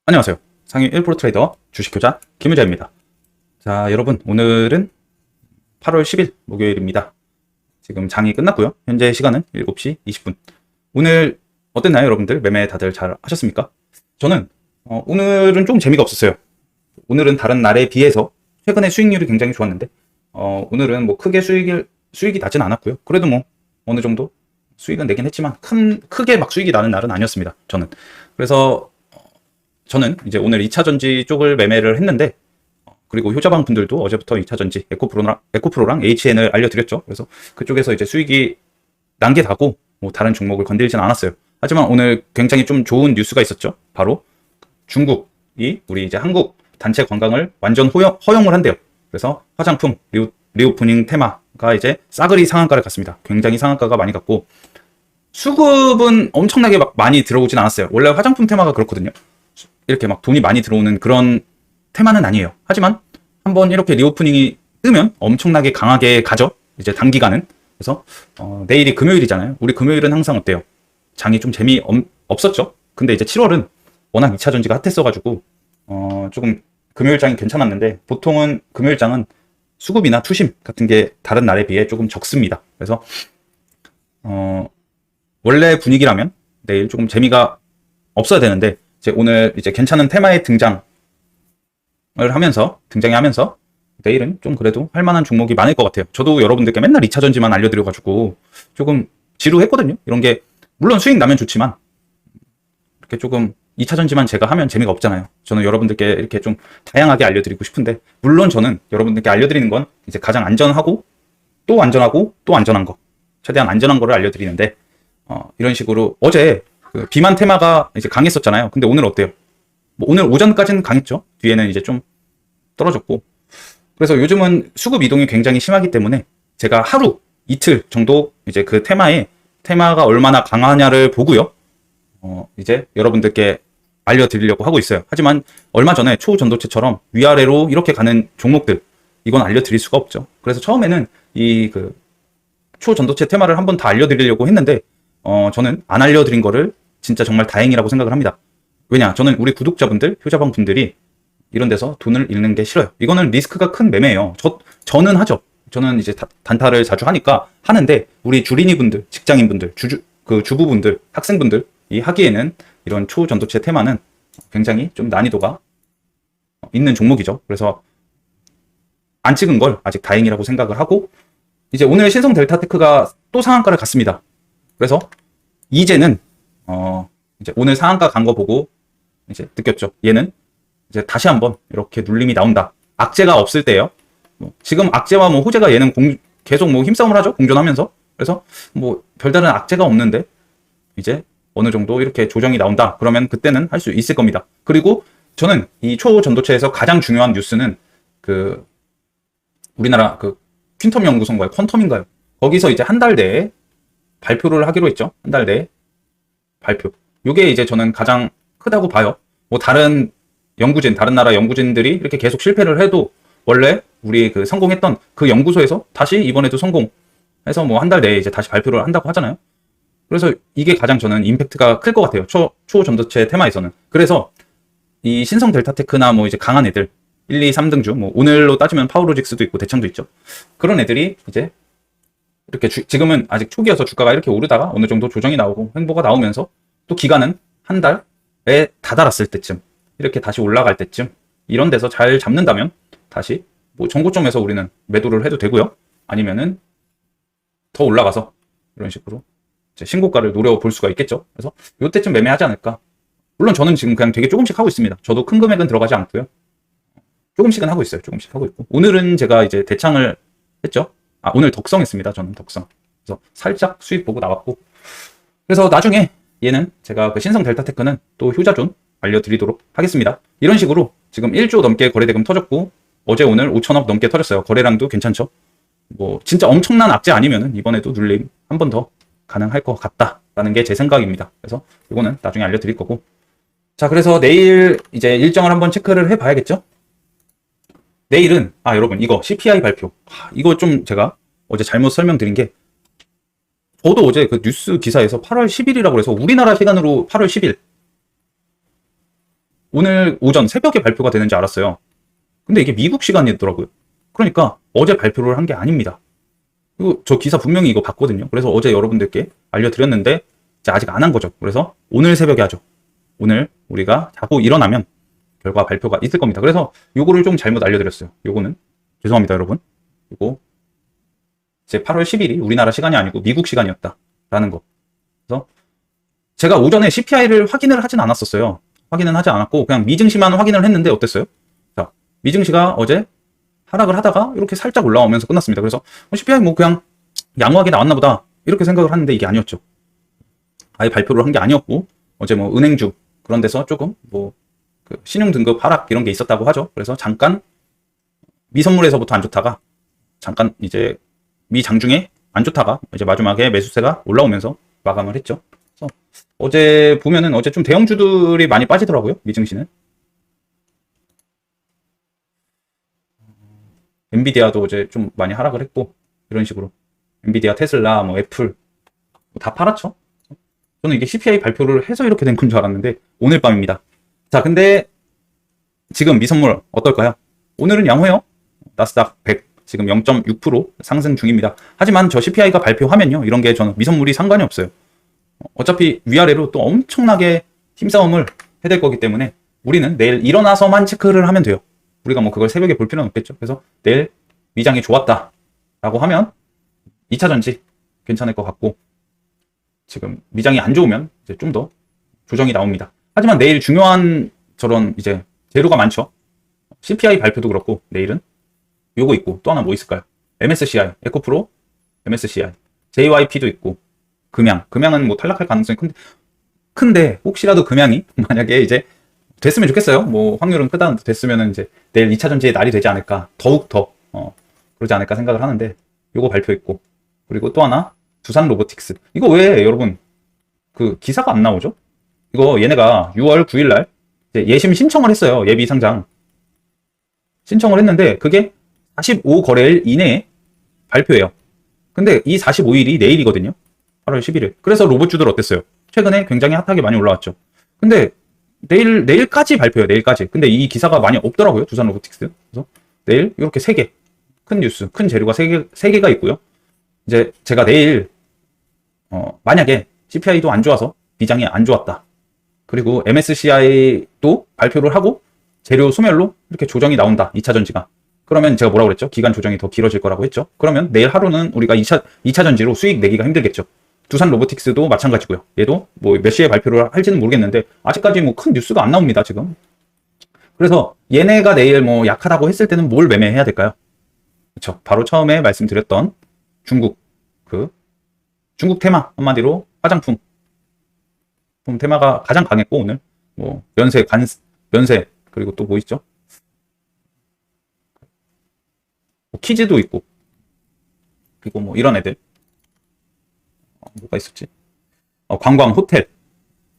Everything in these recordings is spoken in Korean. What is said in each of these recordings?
안녕하세요. 상위 1% 트레이더 주식교자 김유자입니다. 자, 여러분, 오늘은 8월 10일 목요일입니다. 지금 장이 끝났고요. 현재 시간은 7시 20분. 오늘 어땠나요, 여러분들? 매매 다들 잘 하셨습니까? 저는 오늘은 좀 재미가 없었어요. 오늘은 다른 날에 비해서 최근에 수익률이 굉장히 좋았는데 오늘은 뭐 크게 수익이 나진 않았고요. 그래도 뭐 어느 정도 수익은 내긴 했지만 크게 막 수익이 나는 날은 아니었습니다. 그래서 저는 이제 오늘 2차전지 쪽을 매매를 했는데, 그리고 효자방 분들도 어제부터 2차전지 에코프로랑 HN을 알려드렸죠. 그래서 그쪽에서 이제 수익이 난 게 다고 뭐 다른 종목을 건들지는 않았어요. 하지만 오늘 굉장히 좀 좋은 뉴스가 있었죠. 바로 중국이 우리 이제 한국 단체 관광을 완전 허용을 한대요. 그래서 화장품 리오프닝 테마가 이제 싸그리 상한가를 갔습니다. 굉장히 상한가가 많이 갔고, 수급은 엄청나게 막 많이 들어오진 않았어요. 원래 화장품 테마가 그렇거든요. 이렇게 막 돈이 많이 들어오는 그런 테마는 아니에요. 하지만 한번 이렇게 리오프닝이 뜨면 엄청나게 강하게 가죠. 이제 단기간은. 그래서 내일이 금요일이잖아요. 우리 금요일은 항상 어때요? 장이 좀 없었죠. 근데 이제 7월은 워낙 2차전지가 핫했어가지고 조금 금요일장이 괜찮았는데, 보통은 금요일장은 수급이나 투심 같은 게 다른 날에 비해 조금 적습니다. 그래서 원래 분위기라면 내일 조금 재미가 없어야 되는데, 오늘 이제 괜찮은 테마의 등장하면서 내일은 좀 그래도 할 만한 종목이 많을 것 같아요. 저도 여러분들께 맨날 2차전지만 알려드려가지고 조금 지루했거든요. 이런 게 물론 수익 나면 좋지만 이렇게 조금 2차전지만 제가 하면 재미가 없잖아요. 저는 여러분들께 이렇게 좀 다양하게 알려드리고 싶은데, 물론 저는 여러분들께 알려드리는 건 이제 가장 안전하고 또 안전한 거, 최대한 안전한 거를 알려드리는데, 이런 식으로 어제 그 비만 테마가 이제 강했었잖아요. 근데 오늘 어때요? 뭐 오늘 오전까지는 강했죠. 뒤에는 이제 좀 떨어졌고. 그래서 요즘은 수급 이동이 굉장히 심하기 때문에 제가 하루, 이틀 정도 이제 그 테마가 얼마나 강하냐를 보고요. 이제 여러분들께 알려드리려고 하고 있어요. 하지만 얼마 전에 초전도체처럼 위아래로 이렇게 가는 종목들, 이건 알려드릴 수가 없죠. 그래서 처음에는 이 그 초전도체 테마를 한번 다 알려드리려고 했는데, 저는 안 알려드린 거를 진짜 정말 다행이라고 생각을 합니다. 왜냐, 저는 우리 구독자분들, 효자방 분들이 이런 데서 돈을 잃는 게 싫어요. 이거는 리스크가 큰 매매예요. 저는 하죠. 저는 이제 단타를 자주 하는데, 우리 주린이 분들, 직장인 분들, 주부분들, 학생분들, 이 하기에는 이런 초전도체 테마는 굉장히 좀 난이도가 있는 종목이죠. 그래서 안 찍은 걸 아직 다행이라고 생각을 하고, 이제 오늘 신성 델타테크가 또 상한가를 갔습니다. 그래서 이제는 이제 오늘 상한가 간 거 보고 이제 느꼈죠. 얘는 이제 다시 한번 이렇게 눌림이 나온다. 악재가 없을 때예요. 지금 악재와 뭐 호재가 얘는 계속 뭐 힘싸움을 하죠. 공존하면서. 그래서 뭐 별다른 악재가 없는데 이제 어느 정도 이렇게 조정이 나온다. 그러면 그때는 할 수 있을 겁니다. 그리고 저는 이 초전도체에서 가장 중요한 뉴스는 그 우리나라 그 퀸텀 연구소인가요? 퀀텀인가요? 거기서 이제 한 달 내에 발표를 하기로 했죠. 한 달 내에 발표. 요게 이제 저는 가장 크다고 봐요. 뭐 다른 나라 연구진들이 이렇게 계속 실패를 해도 원래 우리 그 성공했던 그 연구소에서 다시 이번에도 성공해서 뭐 한 달 내에 이제 다시 발표를 한다고 하잖아요. 그래서 이게 가장 저는 임팩트가 클 것 같아요. 초전도체 테마에서는. 그래서 이 신성 델타테크나 뭐 이제 강한 애들 1, 2, 3등주, 뭐 오늘로 따지면 파워로직스도 있고 대창도 있죠. 그런 애들이 이제 이렇게 지금은 아직 초기여서 주가가 이렇게 오르다가 어느 정도 조정이 나오고 횡보가 나오면서, 또 기간은 한 달에 다다랐을 때쯤, 이렇게 다시 올라갈 때쯤, 이런 데서 잘 잡는다면 다시 뭐 정고점에서 우리는 매도를 해도 되고요. 아니면은 더 올라가서 이런 식으로 이제 신고가를 노려볼 수가 있겠죠. 그래서 이때쯤 매매하지 않을까. 물론 저는 지금 그냥 되게 조금씩 하고 있습니다. 저도 큰 금액은 들어가지 않고요. 조금씩은 하고 있어요. 조금씩 하고 있고. 오늘은 제가 이제 대창을 했죠. 오늘 덕성했습니다. 저는 덕성. 그래서 살짝 수익 보고 나왔고. 그래서 나중에 얘는 제가 그 신성 델타테크는 또 효자존 알려드리도록 하겠습니다. 이런 식으로 지금 1조 넘게 거래대금 터졌고, 어제 오늘 5천억 넘게 터졌어요. 거래량도 괜찮죠. 뭐 진짜 엄청난 악재 아니면은 이번에도 눌림 한 번 더 가능할 것 같다라는 게 제 생각입니다. 그래서 이거는 나중에 알려드릴 거고. 자, 그래서 내일 이제 일정을 한번 체크를 해봐야겠죠. 내일은 여러분 이거 CPI 발표, 이거 좀 제가 어제 잘못 설명드린 게, 저도 어제 그 뉴스 기사에서 8월 10일이라고 해서 우리나라 시간으로 8월 10일 오늘 오전 새벽에 발표가 되는지 알았어요. 근데 이게 미국 시간이더라고요. 그러니까 어제 발표를 한 게 아닙니다. 그리고 저 기사 분명히 이거 봤거든요. 그래서 어제 여러분들께 알려드렸는데 이제 아직 안 한 거죠. 그래서 오늘 새벽에 하죠. 오늘 우리가 자고 일어나면 결과 발표가 있을 겁니다. 그래서 요거를 좀 잘못 알려드렸어요. 요거는 죄송합니다, 여러분. 요거 이제 8월 10일이 우리나라 시간이 아니고 미국 시간이었다라는 거. 그래서 제가 오전에 CPI를 확인을 하진 않았었어요. 확인은 하지 않았고 그냥 미증시만 확인을 했는데 어땠어요? 자, 미증시가 어제 하락을 하다가 이렇게 살짝 올라오면서 끝났습니다. 그래서 CPI 뭐 그냥 양호하게 나왔나 보다 이렇게 생각을 하는데 이게 아니었죠. 아예 발표를 한 게 아니었고 어제 뭐 은행주 그런 데서 조금 뭐 그 신용 등급 하락 이런 게 있었다고 하죠. 그래서 잠깐 미 선물에서부터 안 좋다가 잠깐 이제 미 장중에 안 좋다가 이제 마지막에 매수세가 올라오면서 마감을 했죠. 그래서 어제 보면은 어제 좀 대형주들이 많이 빠지더라고요. 미증시는. 엔비디아도 어제 좀 많이 하락을 했고 이런 식으로 엔비디아, 테슬라, 뭐 애플 다 팔았죠. 저는 이게 CPI 발표를 해서 이렇게 된 건 줄 알았는데 오늘 밤입니다. 자, 근데 지금 미선물 어떨까요? 오늘은 양호해요. 나스닥 100 지금 0.6% 상승 중입니다. 하지만 저 CPI가 발표하면요, 이런 게 저는 미선물이 상관이 없어요. 어차피 위아래로 또 엄청나게 힘싸움을 해야 될 거기 때문에 우리는 내일 일어나서만 체크를 하면 돼요. 우리가 뭐 그걸 새벽에 볼 필요는 없겠죠. 그래서 내일 미장이 좋았다 라고 하면 2차전지 괜찮을 것 같고, 지금 미장이 안 좋으면 이제 좀 더 조정이 나옵니다. 하지만 내일 중요한 저런 이제 재료가 많죠. CPI 발표도 그렇고 내일은 요거 있고 또 하나 뭐 있을까요? MSCI, 에코프로, MSCI, JYP도 있고 금양은 뭐 탈락할 가능성이 큰데 혹시라도 금양이 만약에 이제 됐으면 좋겠어요. 뭐 확률은 크다 됐으면은 이제 내일 2차전지의 날이 되지 않을까, 더욱 더 그러지 않을까 생각을 하는데 요거 발표 있고, 그리고 또 하나 두산 로보틱스. 이거 왜 여러분 그 기사가 안 나오죠? 이거 얘네가 6월 9일 날 예심 신청을 했어요. 예비 상장 신청을 했는데 그게 45거래일 이내에 발표해요. 근데 이 45일이 내일이거든요. 8월 11일. 그래서 로봇주들 어땠어요? 최근에 굉장히 핫하게 많이 올라왔죠. 근데 내일까지 발표해요. 내일까지. 근데 이 기사가 많이 없더라고요. 두산 로보틱스. 그래서 내일 이렇게 3개 큰 뉴스, 큰 재료가 3개가 있고요. 이제 제가 내일 만약에 CPI도 안 좋아서 미장이 안 좋았다. 그리고 MSCI도 발표를 하고 재료 소멸로 이렇게 조정이 나온다. 2차전지가. 그러면 제가 뭐라고 그랬죠? 기간 조정이 더 길어질 거라고 했죠. 그러면 내일 하루는 우리가 2차전지로 수익 내기가 힘들겠죠. 두산 로보틱스도 마찬가지고요. 얘도 뭐 몇 시에 발표를 할지는 모르겠는데 아직까지 뭐 큰 뉴스가 안 나옵니다. 지금. 그래서 얘네가 내일 뭐 약하다고 했을 때는 뭘 매매해야 될까요? 그렇죠. 바로 처음에 말씀드렸던 중국 테마, 한마디로 화장품 테마가 가장 강했고, 오늘 뭐 면세 그리고 또 뭐 있죠? 뭐 키즈도 있고, 그리고 뭐 이런 애들 뭐가 있었지? 관광, 호텔,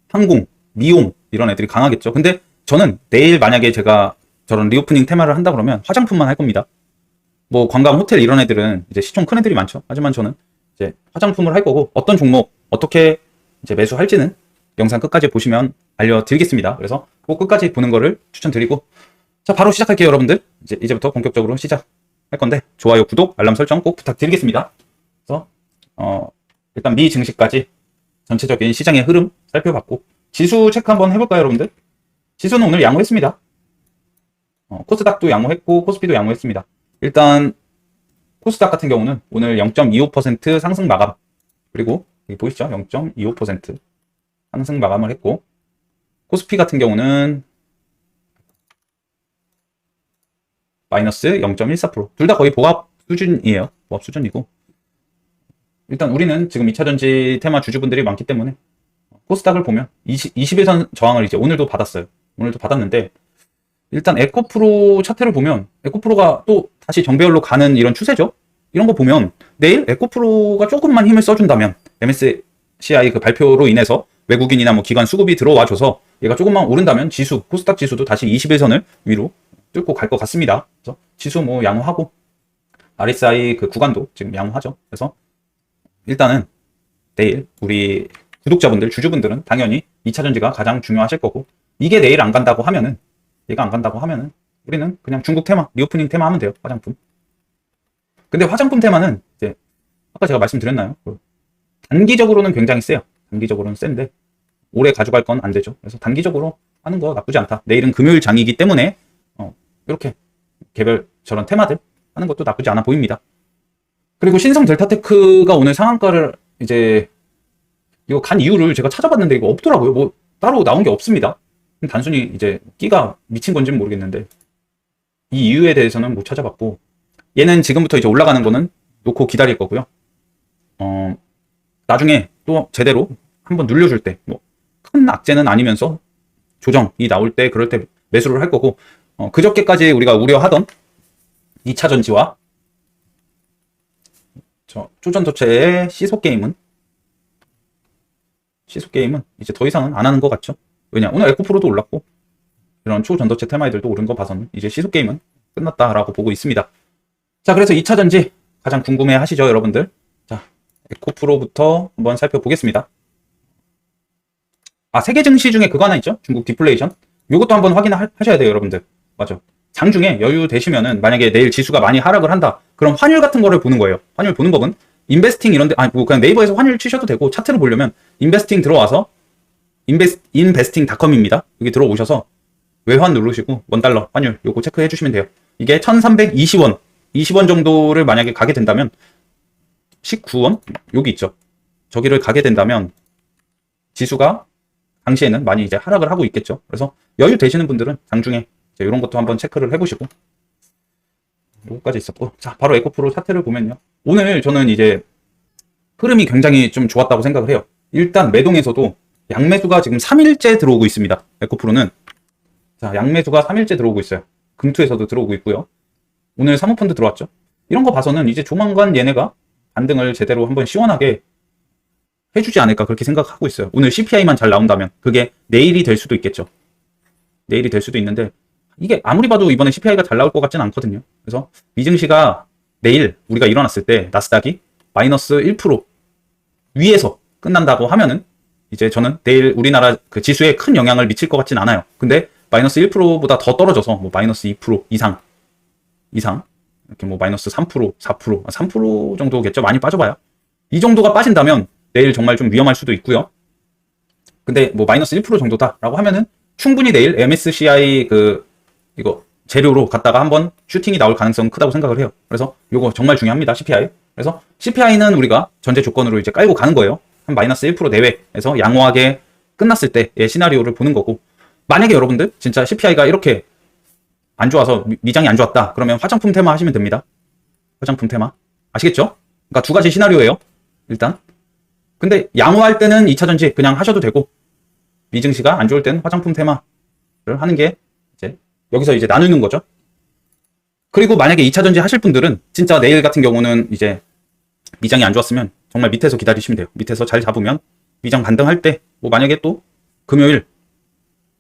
항공, 미용 이런 애들이 강하겠죠. 근데 저는 내일 만약에 제가 저런 리오프닝 테마를 한다 그러면 화장품만 할 겁니다. 뭐 관광, 호텔 이런 애들은 이제 시총 큰 애들이 많죠. 하지만 저는 이제 화장품을 할 거고, 어떤 종목 어떻게 이제 매수할지는 영상 끝까지 보시면 알려드리겠습니다. 그래서 꼭 끝까지 보는 거를 추천드리고, 자, 바로 시작할게요, 여러분들. 이제부터 본격적으로 시작할 건데 좋아요, 구독, 알람 설정 꼭 부탁드리겠습니다. 그래서 일단 미 증시까지 전체적인 시장의 흐름 살펴봤고, 지수 체크 한번 해볼까요, 여러분들? 지수는 오늘 양호했습니다. 코스닥도 양호했고 코스피도 양호했습니다. 일단 코스닥 같은 경우는 오늘 0.25% 상승 마감, 그리고 여기 보이시죠? 0.25% 상승 마감을 했고, 코스피 같은 경우는 마이너스 0.14%. 둘 다 거의 보합 수준이에요. 보합 수준이고, 일단 우리는 지금 2차전지 테마 주주분들이 많기 때문에 코스닥을 보면 21선 저항을 이제 오늘도 받았어요. 오늘도 받았는데, 일단 에코프로 차트를 보면 에코프로가 또 다시 정배열로 가는 이런 추세죠. 이런 거 보면 내일 에코프로가 조금만 힘을 써준다면 MSCI 그 발표로 인해서 외국인이나 뭐 기관 수급이 들어와줘서 얘가 조금만 오른다면 코스닥 지수도 다시 21선을 위로 뚫고 갈 것 같습니다. 그래서 지수 뭐 양호하고 RSI 그 구간도 지금 양호하죠. 그래서 일단은 내일 우리 구독자분들, 주주분들은 당연히 2차전지가 가장 중요하실 거고, 이게 내일 안 간다고 하면은, 얘가 안 간다고 하면은 우리는 그냥 중국 테마, 리오프닝 테마 하면 돼요. 화장품. 근데 화장품 테마는 이제 아까 제가 말씀드렸나요? 단기적으로는 굉장히 세요. 단기적으로는 센데 오래 가져갈 건 안 되죠. 그래서 단기적으로 하는 거 나쁘지 않다. 내일은 금요일 장이기 때문에 이렇게 개별 저런 테마들 하는 것도 나쁘지 않아 보입니다. 그리고 신성 델타테크가 오늘 상한가를 이제 이거 간 이유를 제가 찾아봤는데 이거 없더라고요. 뭐 따로 나온 게 없습니다. 단순히 이제 끼가 미친 건지는 모르겠는데 이 이유에 대해서는 못 찾아봤고, 얘는 지금부터 이제 올라가는 거는 놓고 기다릴 거고요. 나중에 또 제대로 한번 눌려줄 때, 뭐 큰 악재는 아니면서 조정이 나올 때, 그럴 때 매수를 할 거고, 그저께까지 우리가 우려하던 2차 전지와 초전도체의 시소 게임은 이제 더 이상은 안 하는 것 같죠. 왜냐, 오늘 에코프로도 올랐고 이런 초전도체 테마이들도 오른 거 봐서는 이제 시소 게임은 끝났다라고 보고 있습니다. 자, 그래서 2차 전지 가장 궁금해 하시죠, 여러분들. 자, 에코프로부터 한번 살펴보겠습니다. 세계 증시 중에 그거 하나 있죠? 중국 디플레이션. 요것도 한번 확인하셔야 돼요, 여러분들. 맞아. 장중에 여유 되시면은 만약에 내일 지수가 많이 하락을 한다. 그럼 환율 같은 거를 보는 거예요. 환율 보는 법은 인베스팅 이런데, 뭐 그냥 네이버에서 환율 치셔도 되고, 차트를 보려면 인베스팅 들어와서 investing.com입니다. 여기 들어오셔서 외환 누르시고 원달러 환율 요거 체크해 주시면 돼요. 이게 1320원 20원 정도를 만약에 가게 된다면 19원 여기 있죠. 저기를 가게 된다면 지수가 당시에는 많이 이제 하락을 하고 있겠죠. 그래서 여유 되시는 분들은 장중에 이제 이런 것도 한번 체크를 해보시고, 요거까지 있었고, 자, 바로 에코프로 차트를 보면요. 오늘 저는 이제 흐름이 굉장히 좀 좋았다고 생각을 해요. 일단 매동에서도 양매수가 지금 3일째 들어오고 있습니다. 에코프로는. 자, 양매수가 3일째 들어오고 있어요. 금투에서도 들어오고 있고요. 오늘 사모펀드 들어왔죠. 이런 거 봐서는 이제 조만간 얘네가 반등을 제대로 한번 시원하게 해주지 않을까, 그렇게 생각하고 있어요. 오늘 CPI만 잘 나온다면 그게 내일이 될 수도 있겠죠. 내일이 될 수도 있는데 이게 아무리 봐도 이번에 CPI가 잘 나올 것 같지는 않거든요. 그래서 미증시가 내일 우리가 일어났을 때 나스닥이 마이너스 1% 위에서 끝난다고 하면은 이제 저는 내일 우리나라 그 지수에 큰 영향을 미칠 것 같진 않아요. 근데 마이너스 1%보다 더 떨어져서 뭐 마이너스 2% 이상 이렇게 뭐 마이너스 3%, 4%, 3% 정도겠죠. 많이 빠져봐요. 이 정도가 빠진다면 내일 정말 좀 위험할 수도 있고요. 근데 뭐 마이너스 1% 정도다라고 하면은 충분히 내일 MSCI 이거 재료로 갔다가 한번 슈팅이 나올 가능성은 크다고 생각을 해요. 그래서 요거 정말 중요합니다. CPI. 그래서 CPI는 우리가 전제 조건으로 이제 깔고 가는 거예요. 한 마이너스 1% 내외에서 양호하게 끝났을 때의 시나리오를 보는 거고, 만약에 여러분들 진짜 CPI가 이렇게 안 좋아서 미장이 안 좋았다 그러면 화장품 테마 하시면 됩니다. 화장품 테마 아시겠죠? 그러니까 두 가지 시나리오예요. 일단 근데 양호할 때는 2차 전지 그냥 하셔도 되고, 미증시가 안 좋을 때는 화장품 테마를 하는 게 이제 여기서 이제 나누는 거죠. 그리고 만약에 2차 전지 하실 분들은 진짜 내일 같은 경우는 이제 미장이 안 좋았으면 정말 밑에서 기다리시면 돼요. 밑에서 잘 잡으면 미장 반등할 때, 뭐 만약에 또 금요일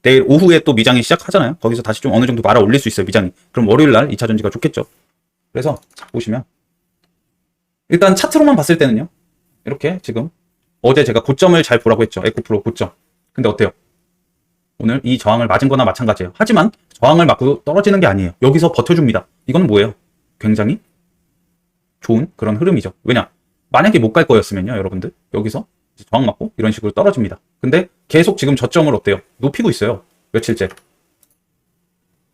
내일 오후에 또 미장이 시작하잖아요. 거기서 다시 좀 어느 정도 말아 올릴 수 있어요, 미장이. 그럼 월요일 날 2차 전지가 좋겠죠. 그래서 보시면 일단 차트로만 봤을 때는요, 이렇게 지금 어제 제가 고점을 잘 보라고 했죠. 에코프로 고점. 근데 어때요? 오늘 이 저항을 맞은 거나 마찬가지예요. 하지만 저항을 맞고 떨어지는 게 아니에요. 여기서 버텨줍니다. 이건 뭐예요? 굉장히 좋은 그런 흐름이죠. 왜냐? 만약에 못 갈 거였으면요, 여러분들. 여기서 저항 맞고 이런 식으로 떨어집니다. 근데 계속 지금 저점을 어때요? 높이고 있어요. 며칠째.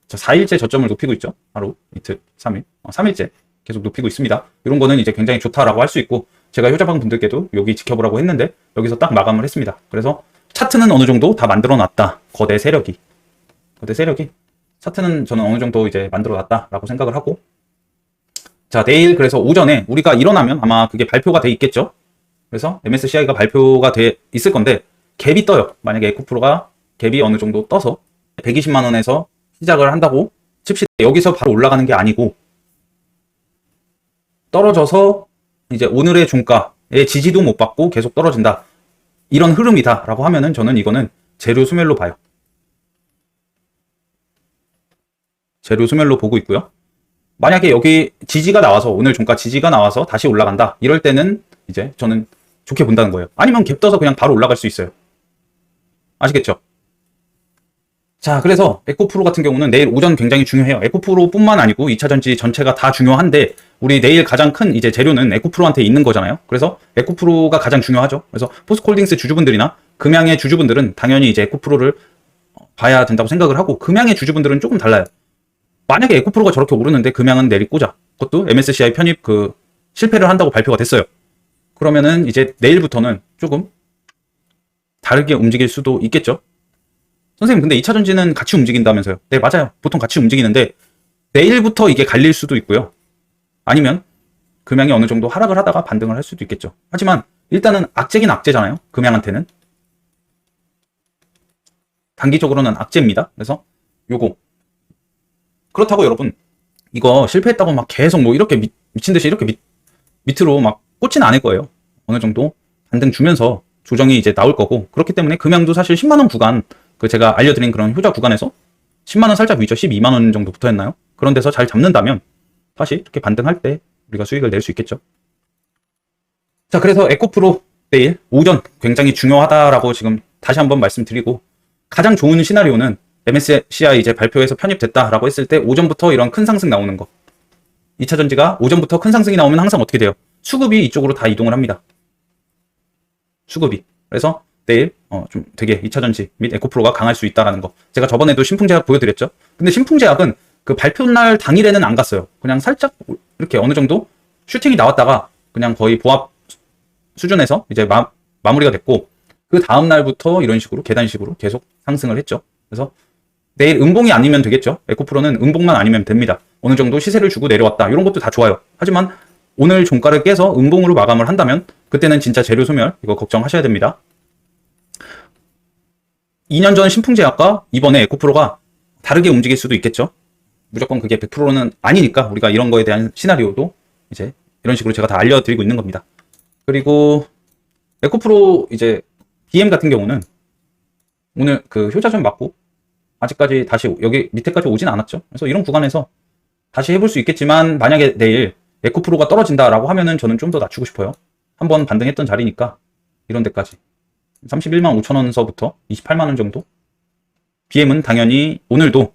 자, 4일째 저점을 높이고 있죠. 하루, 이틀, 3일. 3일째 계속 높이고 있습니다. 이런 거는 이제 굉장히 좋다라고 할 수 있고, 제가 효자방 분들께도 여기 지켜보라고 했는데 여기서 딱 마감을 했습니다. 그래서 차트는 어느 정도 다 만들어 놨다. 거대 세력이 차트는 저는 어느 정도 이제 만들어 놨다라고 생각을 하고, 자, 내일 그래서 오전에 우리가 일어나면 아마 그게 발표가 돼 있겠죠. 그래서 MSCI가 발표가 돼 있을 건데 갭이 떠요. 만약에 에코프로가 갭이 어느 정도 떠서 120만 원에서 시작을 한다고 칩시다. 여기서 바로 올라가는 게 아니고 떨어져서 이제 오늘의 종가의 지지도 못 받고 계속 떨어진다, 이런 흐름이다 라고 하면은 저는 이거는 재료 소멸로 봐요. 재료 소멸로 보고 있고요. 만약에 여기 지지가 나와서, 오늘 종가 지지가 나와서 다시 올라간다, 이럴 때는 이제 저는 좋게 본다는 거예요. 아니면 갭 떠서 그냥 바로 올라갈 수 있어요. 아시겠죠? 자, 그래서 에코프로 같은 경우는 내일 오전 굉장히 중요해요. 에코프로뿐만 아니고 2차전지 전체가 다 중요한데 우리 내일 가장 큰 이제 재료는 에코프로한테 있는 거잖아요. 그래서 에코프로가 가장 중요하죠. 그래서 포스코홀딩스 주주분들이나 금양의 주주분들은 당연히 이제 에코프로를 봐야 된다고 생각을 하고, 금양의 주주분들은 조금 달라요. 만약에 에코프로가 저렇게 오르는데 금양은 내리 꽂아. 그것도 MSCI 편입 실패를 한다고 발표가 됐어요. 그러면은 이제 내일부터는 조금 다르게 움직일 수도 있겠죠. 선생님, 근데 2차전지는 같이 움직인다면서요? 네, 맞아요. 보통 같이 움직이는데 내일부터 이게 갈릴 수도 있고요. 아니면 금양이 어느 정도 하락을 하다가 반등을 할 수도 있겠죠. 하지만 일단은 악재긴 악재잖아요. 금양한테는. 단기적으로는 악재입니다. 그래서 요거. 그렇다고 여러분, 이거 실패했다고 막 계속 뭐 이렇게 미친 듯이 이렇게 밑으로 막 꽂지는 않을 거예요. 어느 정도 반등 주면서 조정이 이제 나올 거고, 그렇기 때문에 금양도 사실 10만원 구간, 제가 알려드린 그런 효자 구간에서 10만원 살짝 위죠. 12만원 정도 붙어 있나요? 그런 데서 잘 잡는다면 다시 이렇게 반등할 때 우리가 수익을 낼 수 있겠죠. 자, 그래서 에코프로 내일 오전 굉장히 중요하다라고 지금 다시 한번 말씀드리고, 가장 좋은 시나리오는 MSCI 이제 발표해서 편입됐다라고 했을 때 오전부터 이런 큰 상승 나오는 거. 2차전지가 오전부터 큰 상승이 나오면 항상 어떻게 돼요? 수급이 이쪽으로 다 이동을 합니다. 수급이. 그래서 내일 좀 되게 2차전지 및 에코프로가 강할 수 있다라는 거. 제가 저번에도 신풍제약 보여드렸죠. 근데 신풍제약은 그 발표날 당일에는 안 갔어요. 그냥 살짝 이렇게 어느 정도 슈팅이 나왔다가 그냥 거의 보합 수준에서 이제 마무리가 됐고, 그 다음 날부터 이런 식으로 계단식으로 계속 상승을 했죠. 그래서 내일 음봉이 아니면 되겠죠. 에코프로는 음봉만 아니면 됩니다. 어느 정도 시세를 주고 내려왔다, 이런 것도 다 좋아요. 하지만 오늘 종가를 깨서 음봉으로 마감을 한다면 그때는 진짜 재료 소멸, 이거 걱정하셔야 됩니다. 2년 전 신풍제약과 이번에 에코프로가 다르게 움직일 수도 있겠죠. 무조건 그게 100%는 아니니까 우리가 이런 거에 대한 시나리오도 이제 이런 식으로 제가 다 알려드리고 있는 겁니다. 그리고 에코프로 이제 BM 같은 경우는 오늘 효자전 맞고 아직까지 다시 여기 밑에까지 오진 않았죠. 그래서 이런 구간에서 다시 해볼 수 있겠지만, 만약에 내일 에코프로가 떨어진다라고 하면은 저는 좀 더 낮추고 싶어요. 한번 반등했던 자리니까 이런 데까지 31만 5천원서부터 28만원 정도. BM은 당연히 오늘도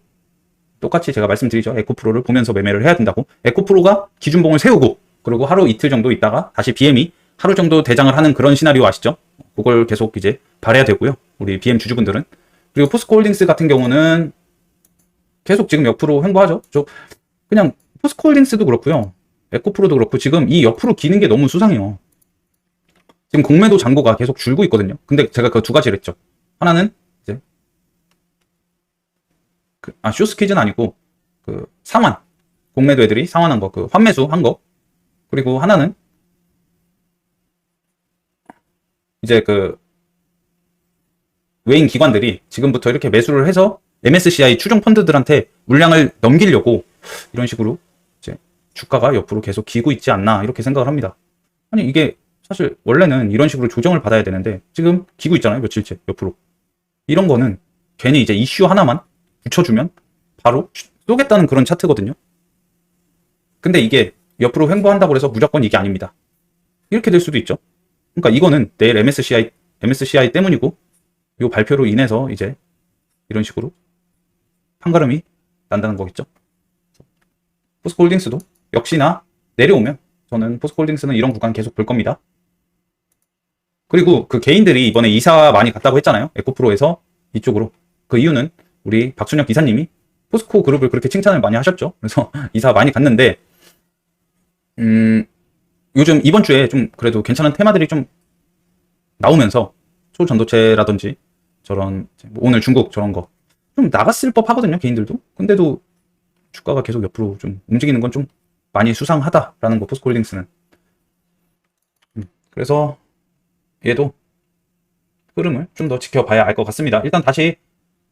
똑같이 제가 말씀드리죠. 에코프로를 보면서 매매를 해야 된다고. 에코프로가 기준봉을 세우고 그리고 하루 이틀 정도 있다가 다시 BM이 하루 정도 대장을 하는 그런 시나리오 아시죠? 그걸 계속 이제 바라야 되고요. 우리 BM 주주분들은. 그리고 포스코홀딩스 같은 경우는 계속 지금 옆으로 횡보하죠. 그냥 포스코홀딩스도 그렇고요. 에코프로도 그렇고 지금 이 옆으로 기는 게 너무 수상해요. 지금 공매도 잔고가 계속 줄고 있거든요. 근데 제가 그 두 가지를 했죠. 하나는 이제 쇼스퀴즈는 아니고 상환, 공매도 애들이 상환한 거, 환매수 한 거. 그리고 하나는 이제 외인 기관들이 지금부터 이렇게 매수를 해서 MSCI 추종 펀드들한테 물량을 넘기려고 이런 식으로 이제 주가가 옆으로 계속 기고 있지 않나, 이렇게 생각을 합니다. 아니, 이게 사실 원래는 이런 식으로 조정을 받아야 되는데 지금 기고 있잖아요. 며칠째 옆으로. 이런 거는 괜히 이제 이슈 하나만 붙여주면 바로 쏘겠다는 그런 차트거든요. 근데 이게 옆으로 횡보한다고 해서 무조건 이게 아닙니다. 이렇게 될 수도 있죠. 그러니까 이거는 내일 MSCI 때문이고, 이 발표로 인해서 이제 이런 식으로 판가름이 난다는 거겠죠. 포스코홀딩스도 역시나 내려오면 저는 포스코홀딩스는 이런 구간 계속 볼 겁니다. 그리고 개인들이 이번에 이사 많이 갔다고 했잖아요. 에코프로에서 이쪽으로. 그 이유는 우리 박순혁 기사님이 포스코 그룹을 그렇게 칭찬을 많이 하셨죠. 그래서 이사 많이 갔는데 요즘 이번 주에 좀 그래도 괜찮은 테마들이 좀 나오면서 초전도체라든지 저런 오늘 중국 저런 거 좀 나갔을 법 하거든요. 개인들도. 근데도 주가가 계속 옆으로 좀 움직이는 건 좀 많이 수상하다라는 거, 포스코홀딩스는. 그래서 얘도 흐름을 좀 더 지켜봐야 알 것 같습니다. 일단 다시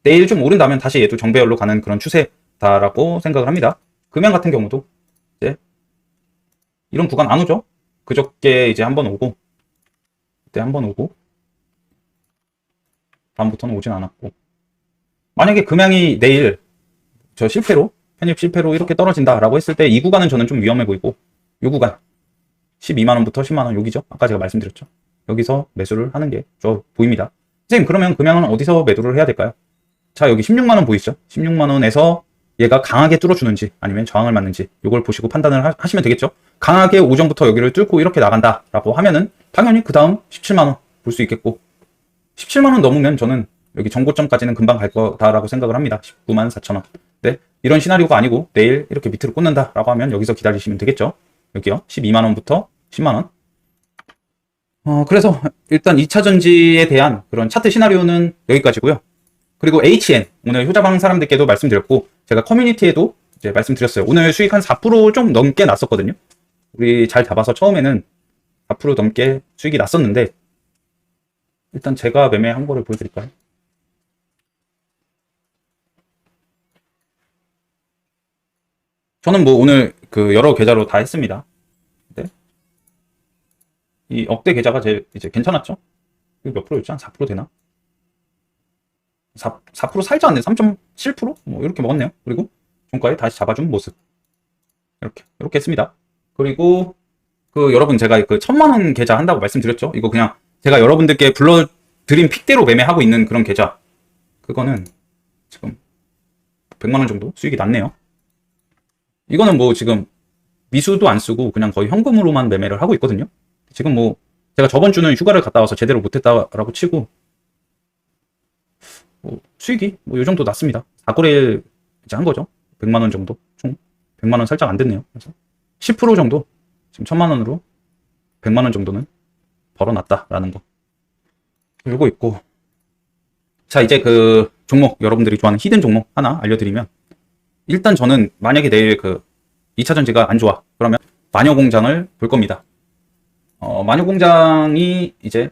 내일 좀 오른다면 다시 얘도 정배열로 가는 그런 추세다라고 생각을 합니다. 금양 같은 경우도 이제 이런 구간 안 오죠. 그저께 이제 한번 오고 그때 한번 오고 다음부터는 오진 않았고, 만약에 금양이 내일 편입 실패로 이렇게 떨어진다라고 했을 때 이 구간은 저는 좀 위험해 보이고, 이 구간 12만원부터 10만원 여기죠. 아까 제가 말씀드렸죠. 여기서 매수를 하는 게 저 보입니다. 선생님, 그러면 금양은 어디서 매도를 해야 될까요? 자, 여기 16만원 보이시죠? 16만원에서 얘가 강하게 뚫어주는지 아니면 저항을 맞는지 이걸 보시고 판단을 하시면 되겠죠? 강하게 오전부터 여기를 뚫고 이렇게 나간다라고 하면은 당연히 그 다음 17만원 볼 수 있겠고, 17만원 넘으면 저는 여기 정고점까지는 금방 갈 거다라고 생각을 합니다. 19만 4천원. 네, 이런 시나리오가 아니고 내일 이렇게 밑으로 꽂는다라고 하면 여기서 기다리시면 되겠죠? 여기요. 12만원부터 10만원. 그래서 일단 2차전지에 대한 그런 차트 시나리오는 여기까지고요. 그리고 HN, 오늘 효자방 사람들께도 말씀드렸고, 제가 커뮤니티에도 이제 말씀드렸어요. 오늘 수익 한 4%좀 넘게 났었거든요. 우리 잘 잡아서 처음에는 4% 넘게 수익이 났었는데, 일단 제가 매매한 거를 보여드릴까요? 저는 뭐 오늘 그 여러 계좌로 다 했습니다. 네. 이 억대 계좌가 제일 이제 괜찮았죠? 이거 몇 프로였지? 한 4% 되나? 4% 살지 않네. 3.7%? 뭐 이렇게 먹었네요. 그리고 종가에 다시 잡아준 모습. 이렇게 했습니다. 그리고 그 여러분 제가 그 1000만원 계좌 한다고 말씀드렸죠? 이거 그냥 제가 여러분들께 불러드린 픽대로 매매하고 있는 그런 계좌. 그거는 지금 100만원 정도 수익이 났네요. 이거는 뭐 지금 미수도 안 쓰고 그냥 거의 현금으로만 매매를 하고 있거든요. 지금 뭐 제가 저번 주는 휴가를 갔다 와서 제대로 못했다라고 치고 뭐 수익이 뭐 요 정도 났습니다. 4거래일 이제 한 거죠. 100만원 정도. 총 100만원 살짝 안 됐네요. 그래서 10% 정도 지금 1000만원으로 100만원 정도는 벌어놨다라는 거. 그리고 있고, 자 이제 그 종목, 여러분들이 좋아하는 히든 종목 하나 알려드리면, 일단 저는 만약에 내일 그 2차전지가 안 좋아 그러면 마녀공장을 볼 겁니다. 마녀공장이 이제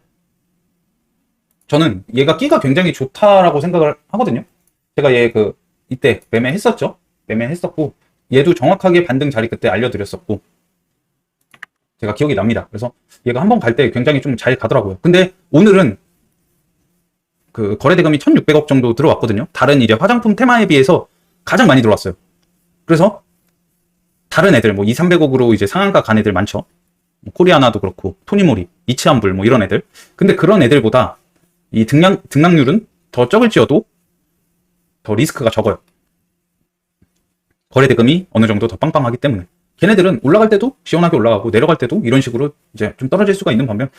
저는 얘가 끼가 굉장히 좋다라고 생각을 하거든요. 제가 얘 그 이때 매매했었죠. 매매했었고, 얘도 정확하게 반등 자리 그때 알려드렸었고, 제가 기억이 납니다. 그래서 얘가 한번 갈 때 굉장히 좀 잘 가더라고요. 근데 오늘은 그 거래대금이 1600억 정도 들어왔거든요. 다른 이제 화장품 테마에 비해서 가장 많이 들어왔어요. 그래서 다른 애들 뭐 200~300억으로 이제 상한가 간 애들 많죠. 코리아나도 그렇고 토니모리, 이치환불 뭐 이런 애들. 근데 그런 애들보다 이 등락률은 더 적을지어도 더 리스크가 적어요. 거래대금이 어느 정도 더 빵빵하기 때문에. 걔네들은 올라갈 때도 시원하게 올라가고 내려갈 때도 이런 식으로 이제 좀 떨어질 수가 있는 반면,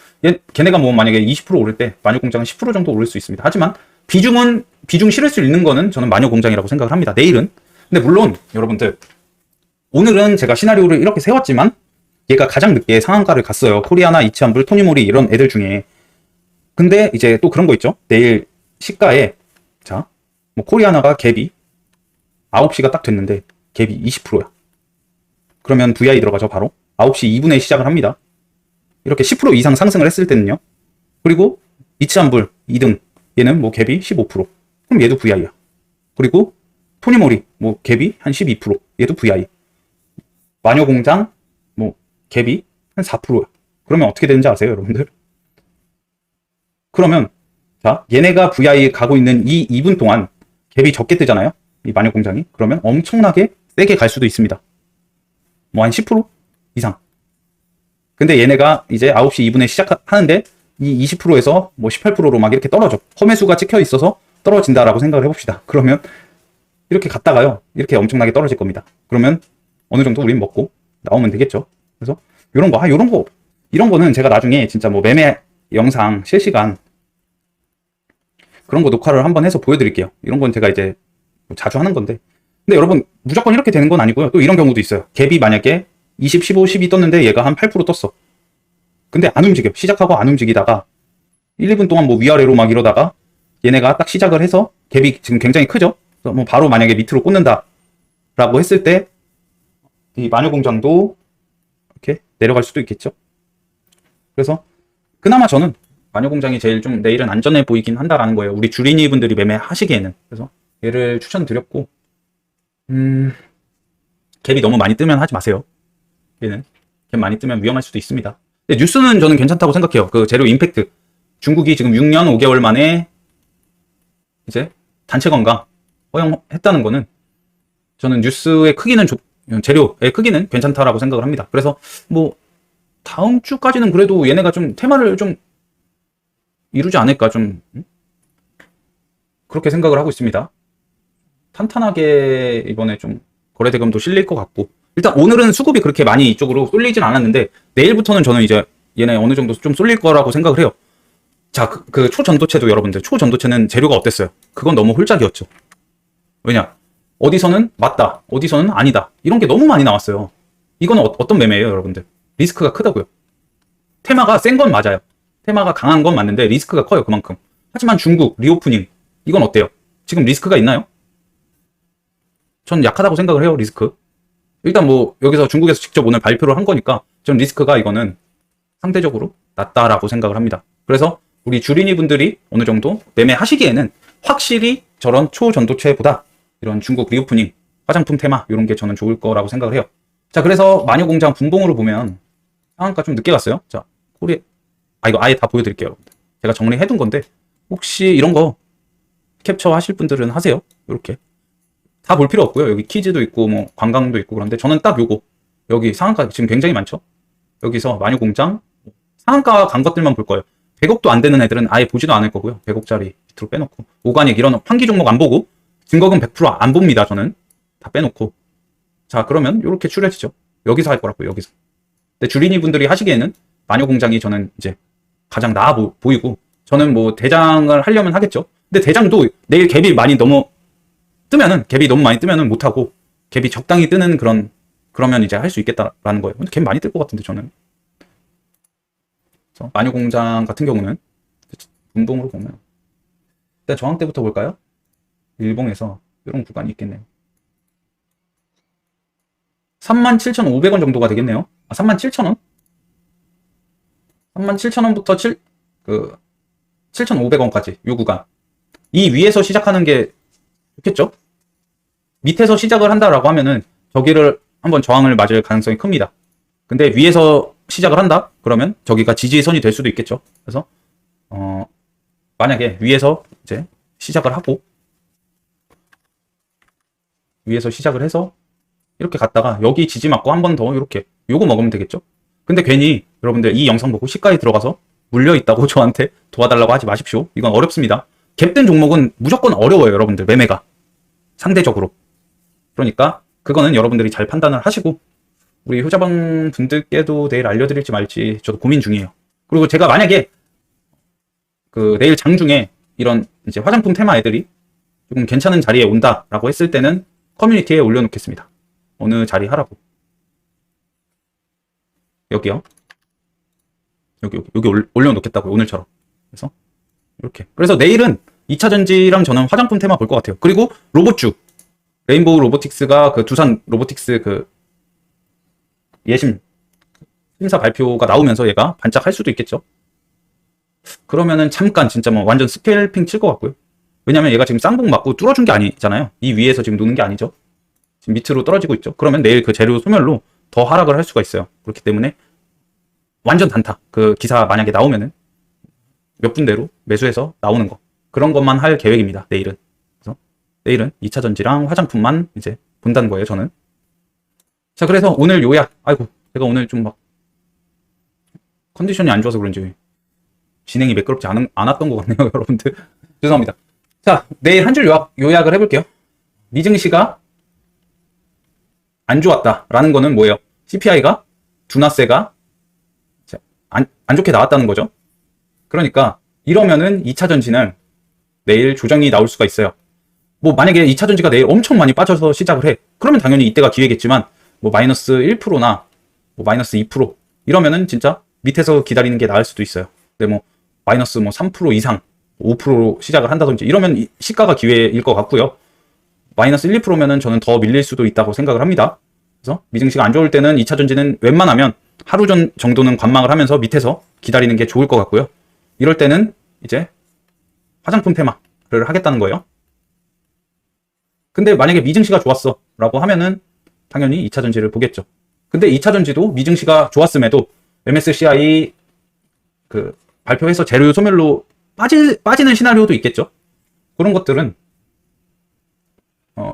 걔네가 뭐 만약에 20% 오를 때 마녀공장은 10% 정도 오를 수 있습니다. 하지만 비중 실을 수 있는 거는 저는 마녀공장이라고 생각을 합니다. 내일은. 근데 물론 여러분들, 오늘은 제가 시나리오를 이렇게 세웠지만 얘가 가장 늦게 상한가를 갔어요. 코리아나, 이치환불, 토니모리 이런 애들 중에. 근데 이제 또 그런 거 있죠. 내일 시가에 자, 뭐 코리아나가 갭이 9시가 딱 됐는데 갭이 20%야. 그러면 VI 들어가죠. 바로 9시 2분에 시작을 합니다. 이렇게 10% 이상 상승을 했을 때는요. 그리고 이치환불 2등, 얘는 뭐 갭이 15%. 그럼 얘도 VI야. 그리고 토니모리 뭐 갭이 한 12%. 얘도 VI. 마녀공장 뭐 갭이 한 4%야. 그러면 어떻게 되는지 아세요, 여러분들? 그러면 자, 얘네가 VI 가고 있는 이 2분 동안 갭이 적게 뜨잖아요. 이 마녀공장이. 그러면 엄청나게 세게 갈 수도 있습니다. 뭐 한 10% 이상. 근데 얘네가 이제 9시 2분에 시작하는데 이 20%에서 뭐 18%로 막 이렇게 떨어져. 험해수가 찍혀 있어서 떨어진다라고 생각을 해봅시다. 그러면 이렇게 갔다가요, 이렇게 엄청나게 떨어질 겁니다. 그러면 어느 정도 우린 먹고 나오면 되겠죠. 그래서 이런 거는 제가 나중에 진짜 뭐 매매 영상 실시간 그런 거 녹화를 한번 해서 보여드릴게요. 이런 건 제가 이제 자주 하는 건데. 근데 여러분, 무조건 이렇게 되는 건 아니고요. 또 이런 경우도 있어요. 갭이 만약에 20, 15, 12 떴는데 얘가 한 8% 떴어. 근데 안 움직여. 시작하고 안 움직이다가 1, 2분 동안 뭐 위아래로 막 이러다가 얘네가 딱 시작을 해서 갭이 지금 굉장히 크죠? 그래서 뭐 바로 만약에 밑으로 꽂는다 라고 했을 때 이 마녀공장도 이렇게 내려갈 수도 있겠죠? 그래서 그나마 저는 마녀공장이 제일 좀 내일은 안전해 보이긴 한다라는 거예요. 우리 주린이 분들이 매매하시기에는. 그래서 얘를 추천드렸고, 갭이 너무 많이 뜨면 하지 마세요. 얘는 갭 많이 뜨면 위험할 수도 있습니다. 근데 뉴스는 저는 괜찮다고 생각해요. 그 재료 임팩트. 중국이 지금 6년 5개월 만에 이제 단체 관광 허용했다는 거는 저는 뉴스의 크기는 재료의 크기는 괜찮다라고 생각을 합니다. 그래서 뭐 다음 주까지는 그래도 얘네가 좀 테마를 좀 이루지 않을까, 좀 그렇게 생각을 하고 있습니다. 탄탄하게 이번에 좀 거래 대금도 실릴 것 같고, 일단 오늘은 수급이 그렇게 많이 이쪽으로 쏠리진 않았는데 내일부터는 저는 이제 얘네 어느 정도 좀 쏠릴 거라고 생각을 해요. 자, 그 초전도체도 여러분들, 초전도체는 재료가 어땠어요? 그건 너무 홀짝이었죠. 왜냐? 어디서는 맞다, 어디서는 아니다. 이런 게 너무 많이 나왔어요. 이거는 어떤 매매예요, 여러분들? 리스크가 크다고요. 테마가 센 건 맞아요. 테마가 강한 건 맞는데 리스크가 커요, 그만큼. 하지만 중국 리오프닝, 이건 어때요? 지금 리스크가 있나요? 전 약하다고 생각을 해요, 리스크. 일단 뭐 여기서 중국에서 직접 오늘 발표를 한 거니까 전 리스크가 이거는 상대적으로 낮다라고 생각을 합니다. 그래서 우리 주린이 분들이 어느 정도 매매하시기에는 확실히 저런 초전도체보다 이런 중국 리오프닝, 화장품 테마 이런 게 저는 좋을 거라고 생각을 해요. 자, 그래서 마녀공장 분봉으로 보면 상한가 좀 늦게 갔어요. 자, 코리아, 이거 아예 다 보여드릴게요, 여러분들. 제가 정리해둔 건데 혹시 이런 거 캡처 하실 분들은 하세요. 이렇게 다 볼 필요 없고요. 여기 키즈도 있고 뭐 관광도 있고 그런데 저는 딱 요거, 여기 상한가 지금 굉장히 많죠. 여기서 마녀공장 상한가 간 것들만 볼 거예요. 100억도 안 되는 애들은 아예 보지도 않을 거고요. 100억짜리 밑으로 빼놓고, 오가닉 이런 환기 종목 안 보고, 증거금 100%안 봅니다. 저는 다 빼놓고. 자, 그러면 이렇게 추려지죠. 여기서 할 거라고요. 여기서. 근데 주린이 분들이 하시기에는 마녀공장이 저는 이제 가장 나아 보이고, 저는 뭐 대장을 하려면 하겠죠. 근데 대장도 내일 갭이 많이 너무 뜨면은, 갭이 너무 많이 뜨면은 못하고, 갭이 적당히 뜨는 그러면 이제 할 수 있겠다라는 거예요. 근데 갭 많이 뜰 것 같은데 저는. 마녀공장 같은 경우는 분봉으로 보면 일단 저항대부터 볼까요? 일봉에서 이런 구간이 있겠네요. 37,500원 정도가 되겠네요. 37,000원? 37,000원부터 7,500원까지 이 구간. 이 위에서 시작하는 게 좋겠죠? 밑에서 시작을 한다라고 하면은 저기를 한번 저항을 맞을 가능성이 큽니다. 근데 위에서 시작을 한다? 그러면 저기가 지지선이 될 수도 있겠죠. 그래서 만약에 위에서 이제 시작을 하고 위에서 시작을 해서 이렇게 갔다가 여기 지지 맞고 한 번 더 이렇게 요거 먹으면 되겠죠. 근데 괜히 여러분들 이 영상 보고 시가에 들어가서 물려 있다고 저한테 도와달라고 하지 마십시오. 이건 어렵습니다. 갭된 종목은 무조건 어려워요, 여러분들. 매매가 상대적으로. 그러니까 그거는 여러분들이 잘 판단을 하시고, 우리 효자방 분들께도 내일 알려드릴지 말지 저도 고민 중이에요. 그리고 제가 만약에 내일 장중에 이런 이제 화장품 테마 애들이 조금 괜찮은 자리에 온다라고 했을 때는 커뮤니티에 올려놓겠습니다. 어느 자리 하라고. 여기요. 여기 올려놓겠다고요, 오늘처럼. 그래서 이렇게. 그래서 내일은 2차 전지랑 저는 화장품 테마 볼 것 같아요. 그리고 로봇주. 레인보우 로보틱스가 두산 로보틱스 예심 심사 발표가 나오면서 얘가 반짝할 수도 있겠죠. 그러면은 잠깐 진짜 뭐 완전 스캘핑 칠 것 같고요. 왜냐면 얘가 지금 쌍봉 맞고 뚫어준 게 아니잖아요. 이 위에서 지금 노는 게 아니죠. 지금 밑으로 떨어지고 있죠. 그러면 내일 그 재료 소멸로 더 하락을 할 수가 있어요. 그렇기 때문에 완전 단타. 기사 만약에 나오면은 몇 분대로 매수해서 나오는 거. 그런 것만 할 계획입니다. 내일은. 그래서 내일은 2차 전지랑 화장품만 이제 본다는 거예요, 저는. 자, 그래서 오늘 요약. 아이고, 제가 오늘 좀 컨디션이 안 좋아서 그런지 진행이 매끄럽지 않았던 것 같네요, 여러분들. 죄송합니다. 자, 내일 한 줄 요약을 해볼게요. 미증시가 안 좋았다라는 거는 뭐예요? CPI가 둔화세가 안 좋게 나왔다는 거죠. 그러니까 이러면은 2차 전지는 내일 조정이 나올 수가 있어요. 뭐 만약에 2차 전지가 내일 엄청 많이 빠져서 시작을 해. 그러면 당연히 이때가 기회겠지만 뭐 마이너스 1%나 뭐 마이너스 2% 이러면은 진짜 밑에서 기다리는 게 나을 수도 있어요. 근데 뭐 마이너스 뭐 3% 이상 5% 시작을 한다든지 이러면 시가가 기회일 것 같고요. 마이너스 1, 2%면은 저는 더 밀릴 수도 있다고 생각을 합니다. 그래서 미증시가 안 좋을 때는 2차 전지는 웬만하면 하루 전 정도는 관망을 하면서 밑에서 기다리는 게 좋을 것 같고요. 이럴 때는 이제 화장품 테마를 하겠다는 거예요. 근데 만약에 미증시가 좋았어 라고 하면은 당연히 2차 전지를 보겠죠. 근데 2차 전지도 미증시가 좋았음에도 MSCI 발표해서 재료 소멸로 빠지는 시나리오도 있겠죠. 그런 것들은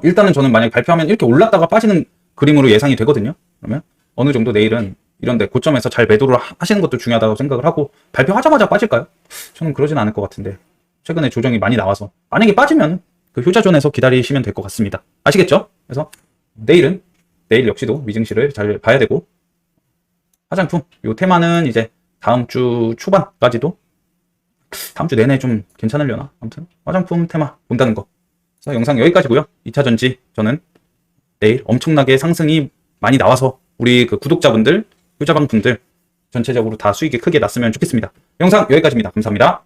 일단은 저는 만약에 발표하면 이렇게 올랐다가 빠지는 그림으로 예상이 되거든요. 그러면 어느 정도 내일은 이런데 고점에서 잘 매도를 하시는 것도 중요하다고 생각을 하고, 발표하자마자 빠질까요? 저는 그러진 않을 것 같은데 최근에 조정이 많이 나와서 만약에 빠지면 그 효자존에서 기다리시면 될 것 같습니다. 아시겠죠? 그래서 내일 역시도 위증시를 잘 봐야 되고, 화장품 요 테마는 이제 다음 주 초반까지도, 다음 주 내내 좀 괜찮으려나? 아무튼 화장품 테마 본다는 거. 그래서 영상 여기까지고요. 2차전지 저는 내일 엄청나게 상승이 많이 나와서 우리 그 구독자분들, 효자방분들 전체적으로 다 수익이 크게 났으면 좋겠습니다. 영상 여기까지입니다. 감사합니다.